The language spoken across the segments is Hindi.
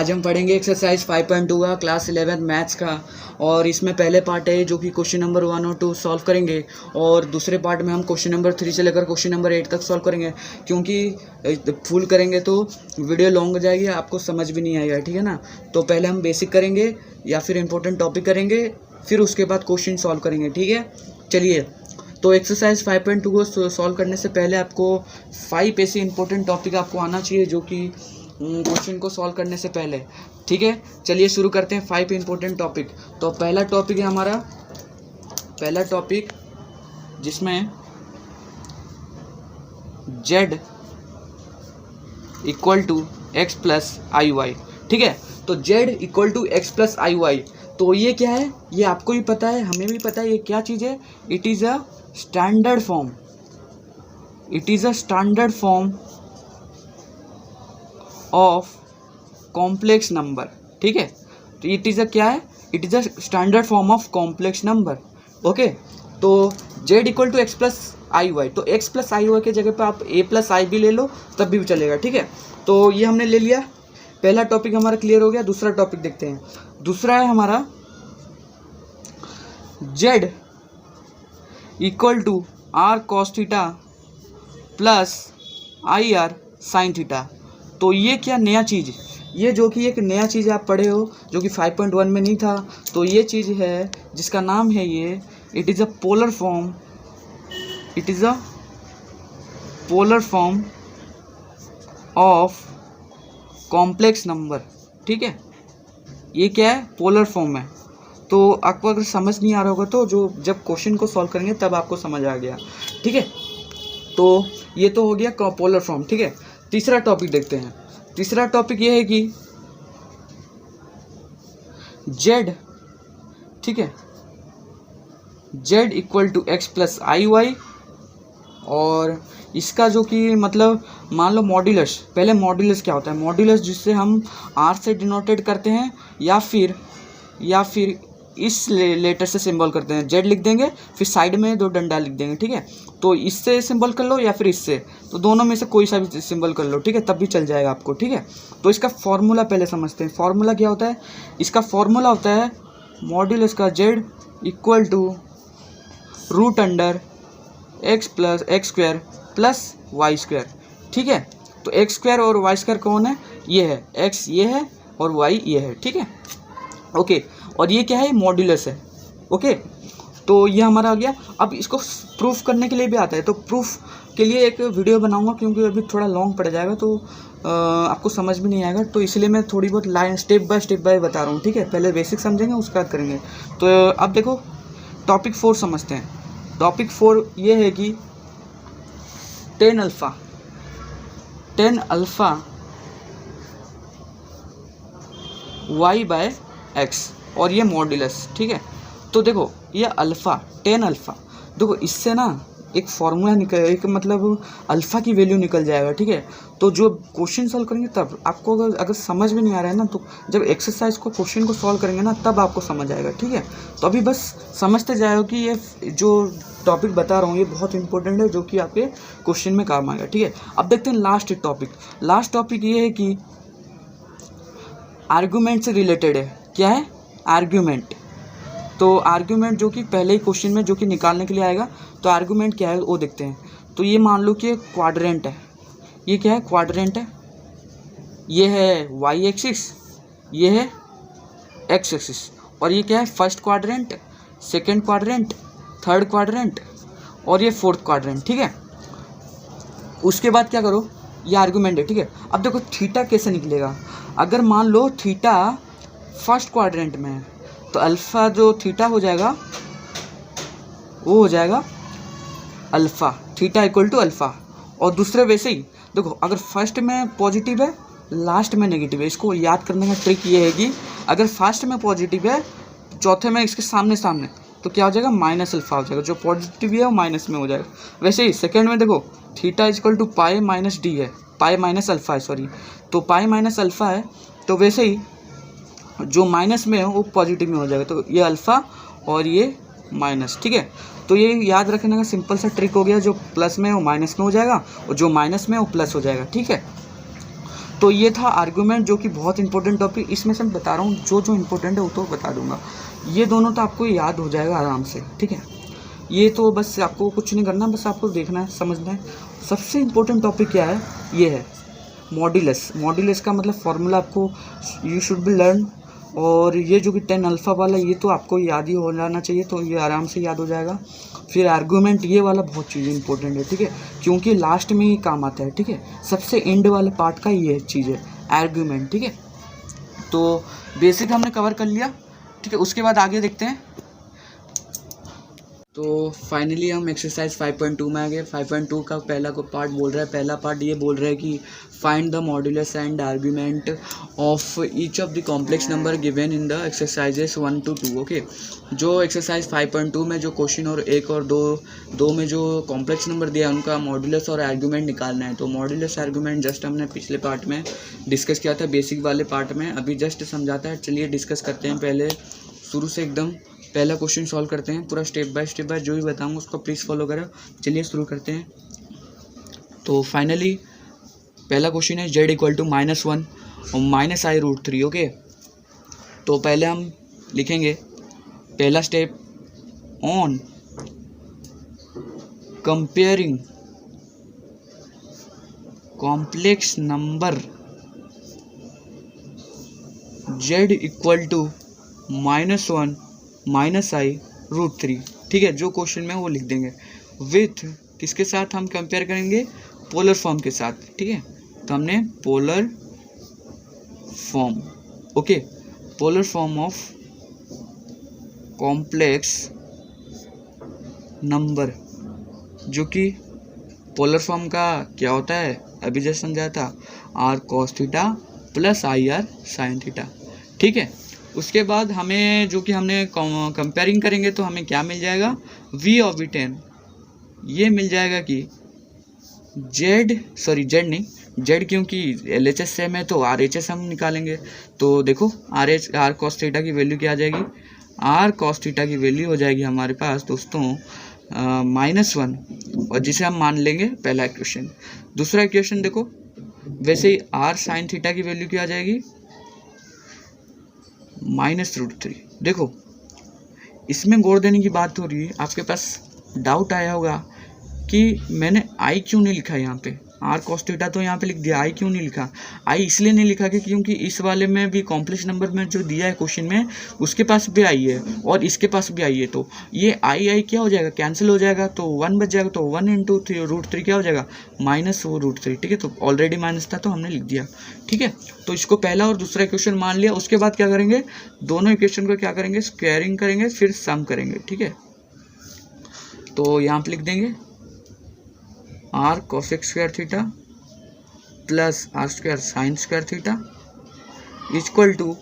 आज हम पढ़ेंगे एक्सरसाइज 5.2 का क्लास 11 मैथ्स का। और इसमें पहले पार्ट है जो कि क्वेश्चन नंबर 1 और 2 सॉल्व करेंगे, और दूसरे पार्ट में हम क्वेश्चन नंबर 3 से लेकर क्वेश्चन नंबर 8 तक सॉल्व करेंगे, क्योंकि फुल करेंगे तो वीडियो लॉन्ग हो जाएगी, आपको समझ भी नहीं आएगा, ठीक है ना। तो पहले हम बेसिक करेंगे या फिर इंपॉर्टेंट टॉपिक करेंगे, फिर उसके बाद क्वेश्चन सॉल्व करेंगे, ठीक है। चलिए, तो एक्सरसाइज 5.2 को सॉल्व करने से पहले आपको 5 ऐसे इंपॉर्टेंट टॉपिक आपको आना चाहिए जो कि क्वेश्चन को सॉल्व करने से पहले, ठीक है। चलिए शुरू करते हैं 5 इंपॉर्टेंट टॉपिक। तो पहला टॉपिक है हमारा, पहला टॉपिक जिसमें z equal to x plus i y, ठीक है। तो z equal to x plus i y, तो ये क्या है, ये आपको भी पता है, हमें भी पता है ये क्या चीज़ है। It is a standard form, it is a standard form of complex number, ठीक है। तो इट इज़ अ क्या है, it is a standard form of complex number, okay. तो z equal to x plus i y, तो x प्लस आई वाई के जगह पे आप a प्लस आई भी ले लो तब भी चलेगा, ठीक है। तो ये हमने ले लिया, पहला टॉपिक हमारा क्लियर हो गया। दूसरा टॉपिक देखते हैं। दूसरा है हमारा z equal to r cos theta plus i r sine theta. तो ये क्या नया चीज़, ये जो कि एक नया चीज़ आप पढ़े हो जो कि 5.1 में नहीं था। तो ये चीज़ है जिसका नाम है ये, it is a polar form, it is a polar form of complex number, ठीक है। ये क्या है, पोलर फॉर्म है। तो आपको अगर समझ नहीं आ रहा होगा तो जो जब क्वेश्चन को सॉल्व करेंगे तब आपको समझ आ गया, ठीक है। तो ये तो हो गया पोलर फॉर्म, ठीक है। तीसरा टॉपिक देखते हैं। तीसरा टॉपिक ये है कि z, ठीक है, z equal to x plus i y, और इसका जो कि मतलब मान लो मॉड्यूलस, पहले मॉड्यूलस क्या होता है, मॉड्यूलस जिससे हम r से डिनोटेड करते हैं या फिर इस लेटर से सिंबल करते हैं, z लिख देंगे फिर साइड में 2 डंडा लिख देंगे, ठीक है। तो इससे सिंबल कर लो या फिर इससे, तो दोनों में से कोई सा भी सिंबल कर लो, ठीक है, तब भी चल जाएगा आपको, ठीक है। तो इसका फॉर्मूला पहले समझते हैं। फॉर्मूला क्या होता है, इसका फॉर्मूला होता है मॉड्यूलस का z equal to root under x plus x square plus y square, ठीक है। तो एक्स स्क्वायर और वाई स्क्वायर कौन है, ये है, एक्स ये है और वाई ये है, ठीक है, ओके। और ये क्या है, मॉड्यूलस है, ओके। तो ये हमारा आ गया। अब इसको प्रूफ करने के लिए भी आता है, तो प्रूफ के लिए एक वीडियो बनाऊंगा क्योंकि अभी थोड़ा लॉन्ग पड़ जाएगा तो आपको समझ भी नहीं आएगा, तो इसलिए मैं थोड़ी बहुत लाइन स्टेप बाय बता रहा हूँ, ठीक है। पहले बेसिक समझेंगे उसके बाद करेंगे। तो अब देखो टॉपिक 4 समझते हैं। टॉपिक 4 ये है कि tan alpha y by x, और ये मॉड्यूलस, ठीक है। तो देखो ये अल्फ़ा, टेन अल्फ़ा, देखो इससे ना एक फार्मूला निकल, एक मतलब अल्फ़ा की वैल्यू निकल जाएगा, ठीक है। तो जो क्वेश्चन सॉल्व करेंगे तब आपको अगर समझ में नहीं आ रहा है ना, तो जब एक्सरसाइज को क्वेश्चन को सॉल्व करेंगे ना तब आपको समझ आएगा, ठीक है। तो अभी बस समझते जाओ कि ये जो टॉपिक बता रहा हूँ ये बहुत इंपॉर्टेंट है, जो कि आपके क्वेश्चन में काम आएगा, ठीक है। अब देखते हैं लास्ट टॉपिक। लास्ट टॉपिक ये है कि आर्गूमेंट से रिलेटेड है। क्या है, आर्गूमेंट। तो आर्गूमेंट जो कि पहले ही क्वेश्चन में जो कि निकालने के लिए आएगा, तो आर्गूमेंट क्या है वो देखते हैं। तो ये मान लो कि क्वाड्रेंट है, ये क्या है, क्वाड्रेंट है, ये है वाई एक्सिस, ये है एक्स एक्सिस, और ये क्या है, first quadrant, second quadrant, third quadrant और ये फोर्थ क्वाड्रेंट, ठीक है। उसके बाद क्या करो, ये आर्गूमेंट है, ठीक है। अब देखो थीटा कैसे निकलेगा, अगर मान लो थीटा फर्स्ट क्वाड्रेंट में है तो अल्फ़ा जो थीटा हो जाएगा वो हो जाएगा alpha, theta equal to alpha. और दूसरे वैसे ही देखो, अगर फर्स्ट में पॉजिटिव है लास्ट में नेगेटिव है, इसको याद करने का ट्रिक ये है कि अगर फर्स्ट में पॉजिटिव है चौथे में इसके सामने तो क्या हो जाएगा, माइनस अल्फ़ा हो जाएगा, जो पॉजिटिव है वो माइनस में हो जाएगा। वैसे ही सेकेंड में देखो theta equal to pi minus D है, पाई माइनस अल्फ़ा है, सॉरी, तो पाई माइनस अल्फ़ा है, तो वैसे ही जो माइनस में है वो पॉजिटिव में हो जाएगा, तो ये अल्फ़ा और ये माइनस, ठीक है। तो ये याद रखने का सिंपल सा ट्रिक हो गया, जो प्लस में है वो माइनस में हो जाएगा और जो माइनस में है वो प्लस हो जाएगा, ठीक है। तो ये था आर्गूमेंट, जो कि बहुत इंपॉर्टेंट टॉपिक, इसमें से मैं बता रहा हूँ जो जो इंपॉर्टेंट है वो तो बता दूंगा। ये दोनों तो आपको याद हो जाएगा आराम से, ठीक है। ये तो बस आपको कुछ नहीं करना, बस आपको देखना है, समझना है। सबसे इम्पोर्टेंट टॉपिक क्या है, ये है मॉड्यूलस। मॉड्यूलस का मतलब फॉर्मूला आपको यू शुड बी लर्न, और ये जो कि 10 अल्फ़ा वाला ये तो आपको याद ही हो जाना चाहिए, तो ये आराम से याद हो जाएगा। फिर आर्गूमेंट, ये वाला बहुत चीज़ इंपॉर्टेंट है, ठीक है, क्योंकि लास्ट में ही काम आता है, ठीक है। सबसे एंड वाले पार्ट का ये चीज़ है आर्गूमेंट, ठीक है। तो बेसिक हमने कवर कर लिया, ठीक है। उसके बाद आगे देखते हैं। तो फाइनली हम एक्सरसाइज 5.2 में आ गए। 5.2 का पहला को पार्ट बोल रहा है, पहला पार्ट ये बोल रहा है कि find the modulus and argument of each of the complex number given in the exercises 1 to 2, okay. जो एक्सरसाइज 5.2 में जो क्वेश्चन और 1 और 2 में जो कॉम्प्लेक्स नंबर दिया है उनका मॉड्यूलस और आर्गूमेंट निकालना है। तो मॉड्यूलस आर्गूमेंट जस्ट हमने पिछले पार्ट में डिस्कस किया था, बेसिक वाले पार्ट में, अभी जस्ट समझाता है। चलिए डिस्कस करते हैं, पहले शुरू से एकदम पहला क्वेश्चन सॉल्व करते हैं, पूरा स्टेप बाय स्टेप जो भी बताऊंगा उसको प्लीज़ फॉलो करो। चलिए शुरू करते हैं। तो फाइनली पहला क्वेश्चन है z = -1 और -i√3, ओके। तो पहले हम लिखेंगे पहला step, on comparing complex number z = -1 -i√3, ठीक है। जो क्वेश्चन में वो लिख देंगे विथ किसके साथ हम कंपेयर करेंगे, पोलर फॉर्म के साथ, ठीक है। तो हमने polar form, okay, polar form of complex number, जो कि पोलर फॉर्म का क्या होता है अभी जैसे समझाया था, r cos theta plus ir sin theta, ठीक है। उसके बाद हमें जो कि हमने कंपेयरिंग करेंगे तो हमें क्या मिल जाएगा, v ऑफ v10, ये मिल जाएगा कि z नहीं, z क्योंकि LHS सेम है तो RHS हम निकालेंगे। तो देखो r cos थीटा की वैल्यू क्या आ जाएगी, r cos थीटा की वैल्यू हो जाएगी हमारे पास दोस्तों -1, और जिसे हम मान लेंगे पहला इक्वेशन। दूसरा इक्वेशन देखो, वैसे ही r sin थीटा की वैल्यू क्या आ जाएगी, -√3। देखो इसमें गौर देने की बात हो रही है, आपके पास डाउट आया होगा कि मैंने आई क्यों नहीं लिखा यहाँ पे, r cos थीटा तो यहाँ पे लिख दिया, आई क्यों नहीं लिखा। आई इसलिए नहीं लिखा कि क्योंकि इस वाले में भी कॉम्प्लेक्स नंबर में जो दिया है क्वेश्चन में उसके पास भी आई है और इसके पास भी आई है, तो ये आई क्या हो जाएगा, कैंसिल हो जाएगा, तो 1 बच जाएगा। तो 1 × √3 क्या हो जाएगा, -√3, ठीक है। तो ऑलरेडी माइनस था तो हमने लिख दिया, ठीक है। तो इसको पहला और दूसरा इक्वेशन मान लिया। उसके बाद क्या करेंगे, दोनों इक्वेशन को क्या करेंगे, स्क्वायरिंग करेंगे, फिर सम करेंगे, ठीक है। तो यहाँ पे लिख देंगे r cos² theta plus r² sin² theta equal to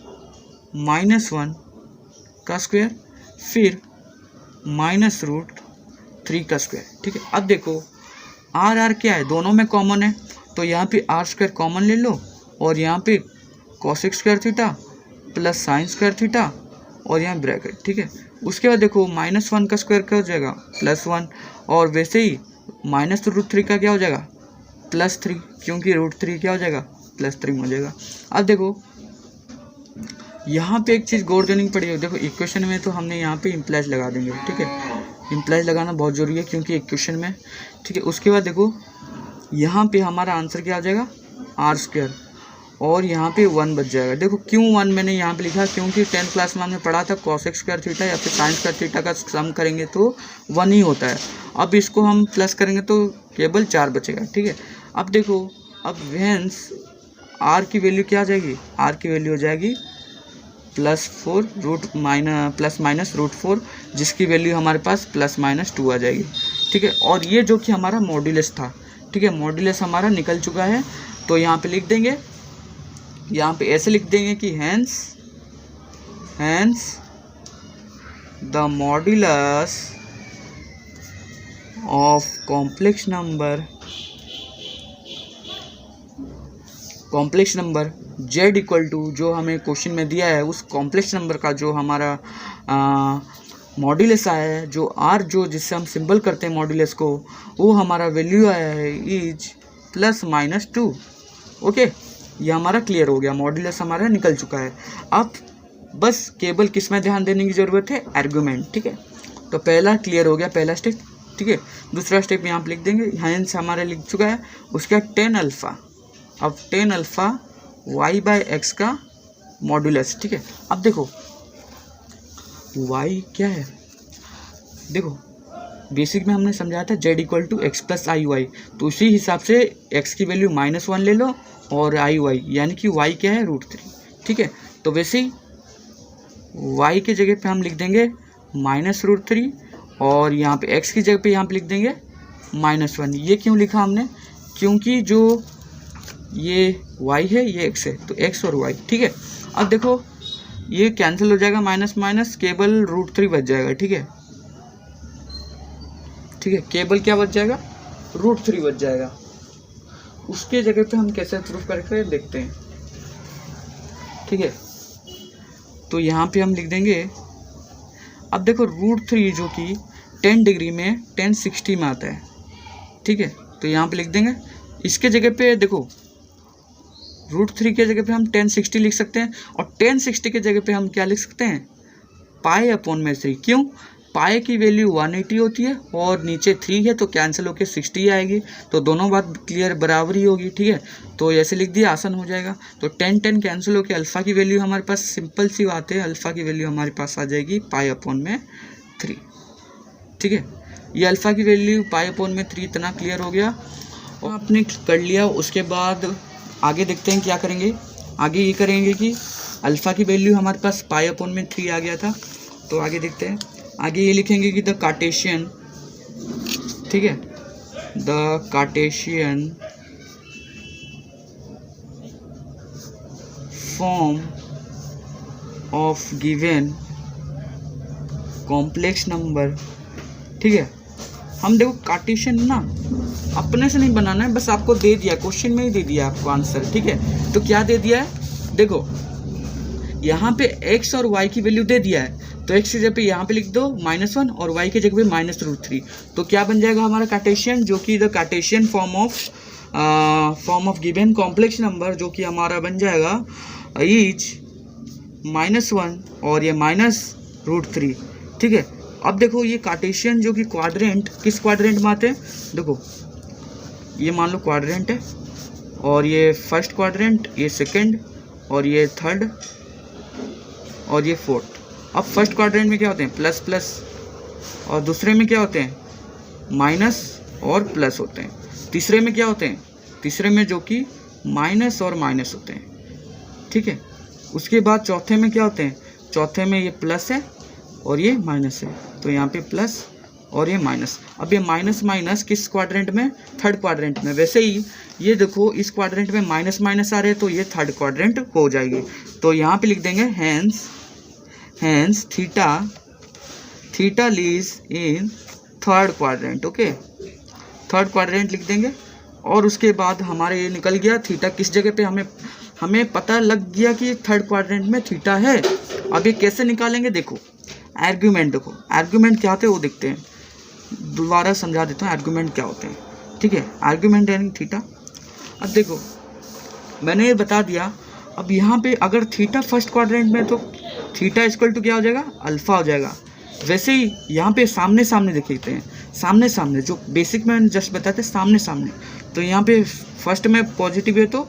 -1 का स्क्वायर फिर -√3 का स्क्वायर, ठीक है। अब देखो r क्या है, दोनों में कॉमन है, तो यहाँ पे r² कॉमन ले लो और यहाँ पे cos² theta plus sin² theta और यहाँ ब्रैकेट, ठीक है। उसके बाद देखो -1 का स्क्वायर क्या हो जाएगा, +1, और वैसे ही -√3 का क्या हो जाएगा, +3, क्योंकि √3 क्या हो जाएगा, +3 हो जाएगा। अब देखो यहाँ पे एक चीज़ गौर देनी पड़ेगी, देखो इक्वेशन में तो हमने यहाँ पे इम्प्लाइज लगा देंगे, ठीक है। इम्प्लाइज लगाना बहुत ज़रूरी है क्योंकि इक्वेशन में, ठीक है। उसके बाद देखो यहाँ पे हमारा आंसर क्या आ जाएगा, r² और यहाँ पे 1 बच जाएगा। देखो क्यों 1 मैंने यहाँ पे लिखा, क्योंकि 10th क्लास में हमने पढ़ा था cos² थीटा या फिर sin² थीटा का सम करेंगे तो 1 ही होता है। अब इसको हम प्लस करेंगे तो केवल 4 बचेगा, ठीक है। अब देखो, अब हेंस r की वैल्यू क्या आ जाएगी, r की वैल्यू हो जाएगी +4 जिसकी वैल्यू हमारे पास +-2 आ जाएगी, ठीक है। और ये जो कि हमारा मॉड्यूलस था, ठीक है, मॉड्यूलस हमारा निकल चुका है। तो यहाँ पे लिख देंगे, यहाँ पे ऐसे लिख देंगे कि hence the modulus of complex number z = जो हमें क्वेश्चन में दिया है उस कॉम्प्लेक्स नंबर का जो हमारा मॉड्यूलस आया है, जो r जो जिससे हम सिंबल करते हैं मॉड्यूलस को, वो हमारा वैल्यू आया है इज +-2, ओके। ये हमारा क्लियर हो गया, मॉड्यूलस हमारा निकल चुका है। अब बस केवल किस में ध्यान देने की ज़रूरत है, आर्गुमेंट, ठीक है। तो पहला क्लियर हो गया, पहला स्टेप, ठीक है। दूसरा स्टेप यहाँ पे लिख देंगे, हेंस हमारा लिख चुका है। उसका टेन अल्फ़ा, अब tan alpha y by x का मॉड्यूलस, ठीक है। अब देखो वाई क्या है, देखो बेसिक में हमने समझाया था z equal to x plus i y, तो उसी हिसाब से एक्स की वैल्यू -1 ले लो और आई वाई, यानी कि वाई क्या है √3, ठीक है। तो वैसे ही वाई की जगह पे हम लिख देंगे -√3 और यहाँ पे एक्स की जगह पे यहाँ पे लिख देंगे -1। ये क्यों लिखा हमने, क्योंकि जो ये y है ये x है, तो x और y, ठीक है। अब देखो ये कैंसिल हो जाएगा, माइनस माइनस, केवल √3 बच जाएगा, ठीक है, ठीक है। केवल क्या बच जाएगा, √3 बच जाएगा। उसके जगह पे हम कैसे प्रूफ करके देखते हैं, ठीक है। तो यहाँ पे हम लिख देंगे, अब देखो √3 जो कि 10 डिग्री में 1060 में आता है, ठीक है। तो यहाँ पे लिख देंगे, इसके जगह पे देखो √3 के जगह पे हम 1060 लिख सकते हैं, और 1060 के जगह पे हम क्या लिख सकते हैं, π/3। क्यों, पाए की वैल्यू 180 होती है और नीचे 3 है, तो कैंसिल होकर 60 आएगी, तो दोनों बात क्लियर बराबरी होगी, ठीक है। तो ऐसे लिख दिया, आसान हो जाएगा। तो 10 कैंसिल होकर अल्फ़ा की वैल्यू हमारे पास, सिंपल सी बात है, अल्फ़ा की वैल्यू हमारे पास आ जाएगी π/3, ठीक है। ये अल्फ़ा की वैल्यू π/3 इतना क्लियर हो गया और आपने कर लिया। उसके बाद आगे देखते हैं क्या करेंगे। आगे ये करेंगे कि अल्फ़ा की वैल्यू हमारे पास π/3 आ गया था, तो आगे देखते हैं। आगे ये लिखेंगे कि द कार्टेशियन, ठीक है, the Cartesian form of given complex number, ठीक है। हम देखो कार्टेशियन ना अपने से नहीं बनाना है, बस आपको दे दिया, क्वेश्चन में ही दे दिया आपको आंसर, ठीक है। तो क्या दे दिया है, देखो यहाँ पे x और y की वैल्यू दे दिया है, तो x की जगह पे यहाँ पे लिख दो -1 और y की जगह पे -√3। तो क्या बन जाएगा हमारा कार्टेशियन, जो कि the Cartesian form of given complex number, जो कि हमारा बन जाएगा इज -1 और ये -√3, ठीक है। अब देखो ये कार्टेशियन जो कि क्वाड्रेंट, किस क्वाड्रेंट में आते हैं, देखो ये मान लो क्वाड्रेंट है, और ये फर्स्ट क्वाड्रेंट, ये सेकंड, और ये थर्ड, और ये फोर्थ। अब फर्स्ट क्वाड्रेंट में क्या होते हैं, प्लस प्लस, और दूसरे में क्या होते हैं, माइनस और प्लस होते हैं। तीसरे में क्या होते हैं, तीसरे में जो कि माइनस और माइनस होते हैं, ठीक है। उसके बाद चौथे में क्या होते हैं, चौथे में ये प्लस है और ये माइनस है, तो यहाँ पे प्लस और ये माइनस। अब ये माइनस माइनस किस क्वाड्रेंट में, थर्ड क्वाड्रेंट में। वैसे ही ये देखो इस क्वाड्रेंट में माइनस माइनस आ रहे हैं, तो ये थर्ड क्वाड्रेंट हो जाएगी। तो यहाँ पे लिख देंगे hence theta lease in third quadrant, okay, third quadrant लिख देंगे। और उसके बाद हमारे ये निकल गया थीटा किस जगह पे, हमें पता लग गया कि थर्ड क्वाड्रेंट में थीटा है। अब ये कैसे निकालेंगे, देखो आर्गुमेंट, देखो आर्गुमेंट क्या होते हैं वो देखते हैं, दोबारा समझा देता हूँ आर्गुमेंट क्या होते हैं, ठीक है। आर्गुमेंट यानी थीटा। अब देखो मैंने ये बता दिया। अब यहाँ पे अगर थीटा फर्स्ट क्वाड्रेंट में, तो थीटा इक्वल टू क्या हो जाएगा, अल्फ़ा हो जाएगा। वैसे ही यहाँ पे सामने सामने देखते हैं, सामने सामने जो बेसिक में जस्ट बताते सामने सामने, तो यहाँ पे फर्स्ट में पॉजिटिव है तो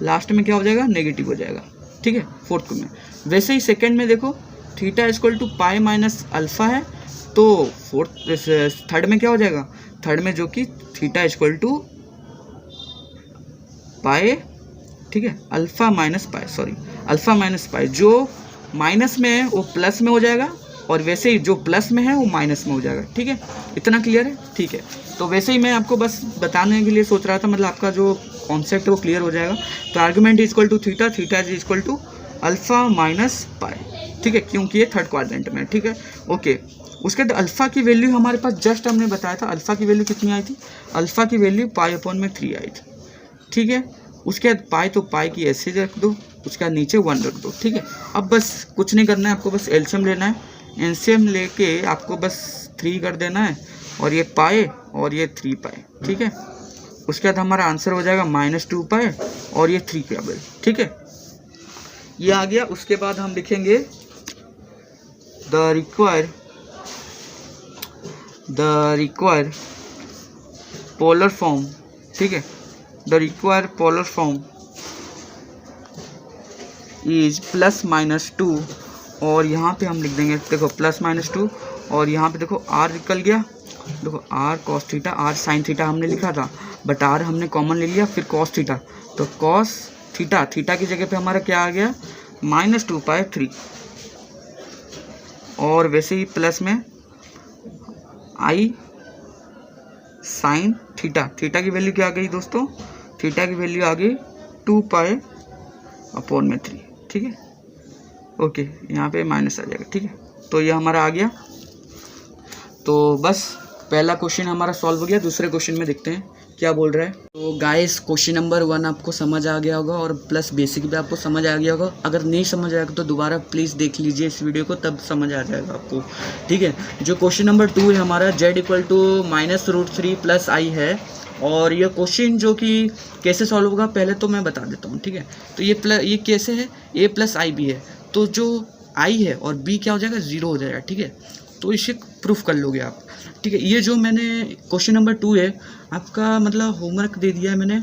लास्ट में क्या हो जाएगा, नेगेटिव हो जाएगा, ठीक है, फोर्थ में। वैसे ही सेकेंड में देखो theta equal to pi minus alpha है, तो थर्ड में क्या हो जाएगा, थर्ड में जो कि थीटा इक्वल टू पाई, ठीक है, अल्फ़ा माइनस पाई, जो माइनस में है वो प्लस में हो जाएगा, और वैसे ही जो प्लस में है वो माइनस में हो जाएगा, ठीक है। इतना क्लियर है, ठीक है। तो वैसे ही मैं आपको बस बताने के लिए सोच रहा था, मतलब आपका जो कॉन्सेप्ट है वो क्लियर हो जाएगा। तो argument is equal to theta is equal to alpha minus pi, ठीक है, क्योंकि ये थर्ड क्वाड्रेंट में, ठीक है, ओके। उसके बाद अल्फ़ा की वैल्यू हमारे पास जस्ट हमने बताया था, अल्फ़ा की वैल्यू कितनी आई थी, अल्फ़ा की वैल्यू π/3 आई थी, ठीक है। उसके बाद पाई, तो पाई की ऐसे रख दो, उसके बाद नीचे 1 रख दो, ठीक है। अब बस कुछ नहीं करना है, आपको बस एलसीएम लेना है, एलसीएम लेके आपको बस 3 कर देना है, और ये पाई और ये 3 पाई, ठीक है। उसके बाद हमारा आंसर हो जाएगा -2 पाई और ये 3 का वैल्यू, ठीक है, ये आ गया। उसके बाद हम लिखेंगे द रिक्वायर पोलर फॉर्म, ठीक है, the require polar form is +-2 और यहाँ पे हम लिख देंगे, देखो +-2 और यहाँ पे देखो r निकल गया, देखो r cos theta, r sin theta हमने लिखा था, बट r हमने कॉमन ले लिया, फिर cos थीटा, तो cos थीटा, थीटा की जगह पे हमारा क्या आ गया -2 पाई 3 और वैसे ही प्लस में i sin थीटा, थीटा की वैल्यू क्या आ गई दोस्तों, थीटा की वैल्यू आ गई 2 पाई अपॉन में 3, ठीक है, ओके, यहाँ पे माइनस आ जाएगा, ठीक है, तो ये हमारा आ गया। तो बस पहला क्वेश्चन हमारा सॉल्व हो गया। दूसरे क्वेश्चन में देखते हैं क्या बोल रहा है। तो गाइस क्वेश्चन नंबर 1 आपको समझ आ गया होगा और प्लस बेसिक भी आपको समझ आ गया होगा। अगर नहीं समझ आएगा तो दोबारा प्लीज़ देख लीजिए इस वीडियो को, तब समझ आ जाएगा आपको, ठीक है। जो क्वेश्चन नंबर 2 है हमारा z = -√3 + i है और यह क्वेश्चन जो कि कैसे सॉल्व होगा पहले तो मैं बता देता हूँ, ठीक है। तो ये कैसे है, a + i b है, तो जो i है और b क्या हो जाएगा 0 हो जाएगा, ठीक है। तो इसे प्रूफ कर लोगे आप, ठीक है। ये जो मैंने क्वेश्चन नंबर 2 है आपका मतलब होमवर्क दे दिया है मैंने,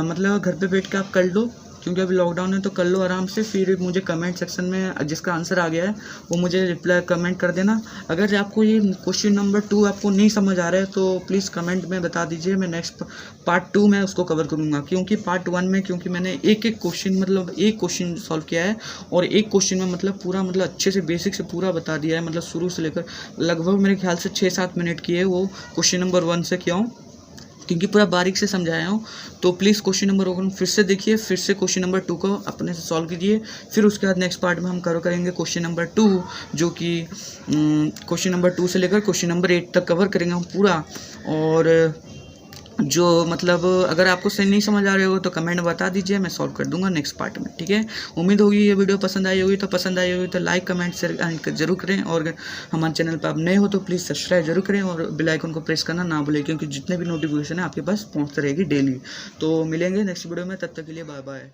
मतलब घर पे बैठ के आप कर लो, क्योंकि अभी लॉकडाउन है तो कर लो आराम से। फिर मुझे कमेंट सेक्शन में जिसका आंसर आ गया है वो मुझे रिप्लाई कमेंट कर देना। अगर आपको ये क्वेश्चन नंबर 2 आपको नहीं समझ आ रहा है तो प्लीज़ कमेंट में बता दीजिए, मैं नेक्स्ट पार्ट 2 में उसको कवर करूँगा। क्योंकि पार्ट 1 में क्योंकि मैंने एक क्वेश्चन मतलब एक क्वेश्चन सॉल्व किया है और एक क्वेश्चन में मतलब पूरा मतलब अच्छे से बेसिक से पूरा बता दिया है, मतलब शुरू से लेकर लगभग मेरे ख्याल से 6-7 मिनट की है वो क्वेश्चन नंबर 1 से किया हूँ, क्योंकि पूरा बारीक से समझाया हूँ। तो प्लीज़ क्वेश्चन नंबर 1 फिर से देखिए, फिर से क्वेश्चन नंबर 2 को अपने से सॉल्व कीजिए। फिर उसके बाद नेक्स्ट पार्ट में हम करेंगे क्वेश्चन नंबर 2, जो कि क्वेश्चन नंबर 2 से लेकर क्वेश्चन नंबर 8 तक कवर करेंगे हम पूरा। और जो मतलब अगर आपको सही नहीं समझ आ रहे हो तो कमेंट में बता दीजिए, मैं सॉल्व कर दूंगा नेक्स्ट पार्ट में, ठीक है। उम्मीद होगी ये वीडियो पसंद आई होगी तो लाइक कमेंट शेयर जरूर करें, और हमारे चैनल पर आप नए हो तो प्लीज़ सब्सक्राइब जरूर करें और बेल आइकन को प्रेस करना ना भूलें, क्योंकि जितने भी नोटिफिकेशन है आपके पास पहुँचते रहेगी डेली। तो मिलेंगे नेक्स्ट वीडियो में, तब तक के लिए बाय बाय।